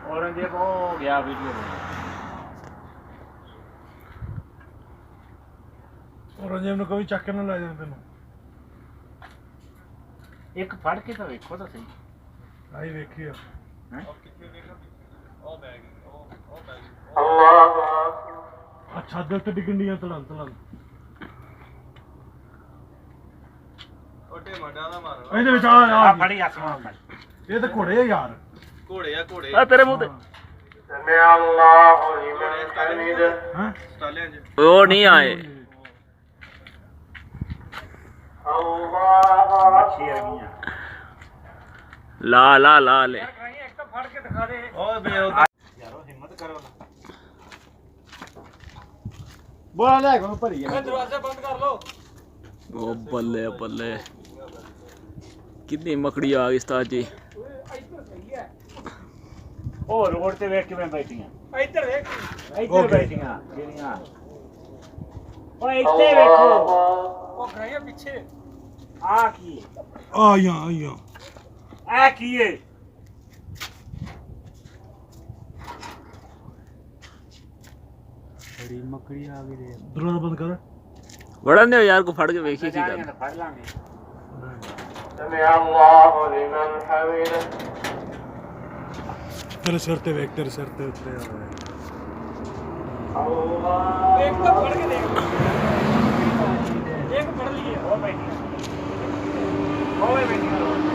ਔਰੰਗਜ਼ੇਬ ਹੋ ਗਿਆ ਵੀਡੀਓ ਔਰੰਗਜ਼ੇਬ ਨੂੰ ਕੋਈ ਚੱਕ ਕੇ ਨਾ ਲੈ ਜਾਂਦੇ ਤੈਨੂੰ ਇੱਕ ਫੜ ਕੇ ਤਾਂ ਵੇਖੋ ਤਾਂ ਸਹੀ ਆਈ ਵੇਖੀ ਆ ਅੱਛਾ ਦਿਲ ਤੇ ਡਿੱਗਣ ਦੀਆਂ ਤਲਨ ਤਲਨ ਓਟੇ ਮਡਾ ਨਾ ਮਾਰ ਇਹਦੇ ਵਿੱਚ ਆ ਫੜੀ ਆਸਮਾਨ ਫੜ ਇਹ ਤਾਂ ਘੋੜੇ ਆ ਯਾਰ ਘੋੜੇ ਆ ਘੋੜੇ ਆ ਤੇਰੇ ਮੂੰਹ ਤੇ سمع الله لمن حمده ਹਾਂ ਸਟਾਲਿਆਂ 'ਚ ਉਹ ਨਹੀਂ ਆਏ الله ਲਾ ਲਾ ਲਾ ਲੈ ਓਏ ਬੇ ਉਹ ਯਾਰੋ ਹਿੰਮਤ ਕਰੋ ਬੋਲਾ ਲੈ ਕੋ ਭਰੀ ਮੈਂ ਦਰਵਾਜ਼ਾ ਬੰਦ ਕਰ ਲਓ ਉਹ ਬੱਲੇ ਬੱਲੇ ਕਿੰਨੀ ਮਕੜੀ ਆ ਗਈ ਉਸਤਾਦ ਜੀ ਉਹ ਰੋਡ ਤੇ ਵੇਖ ਕਿਵੇਂ ਬੈਠੀਆਂ ਇੱਧਰ ਵੇਖ ਇੱਧਰ ਬੈਠੀਆਂ ਜਿਹੜੀਆਂ ਉਹ ਇੱਥੇ ਵੇਖੋ ਉਹ ਗਾਇਆ ਪਿੱਛੇ ਆ ਕੀ ਆਈਆਂ ਆਈਆਂ ਆ ਕੀ ਹੈ ਬੜੀ ਮਕੜੀ ਆ ਗਈ ਰੇ ਦਰਵਾਜ਼ਾ ਬੰਦ ਕਰ ਵੜਨ ਦਿਓ ਯਾਰ ਕੋ ਫੜ ਕੇ ਵੇਖੀ ਕੀ ਕਰ ਫੜ ਲਾਂਗੇ سمع الله لمن حمده ਤੇਰੇ ਸਿਰ ਤੇ ਵੇਖ ਤੇਰੇ ਸਿਰ ਤੇ ਉੱਤੇ الله ਇੱਕ ਤਾਂ ਫੜ ਕੇ ਦੇਖ ਇੱਕ ਫੜ ਲਈਏ ਉਹ ਬੈਠੀ ਓਏ ਬੈਠੀ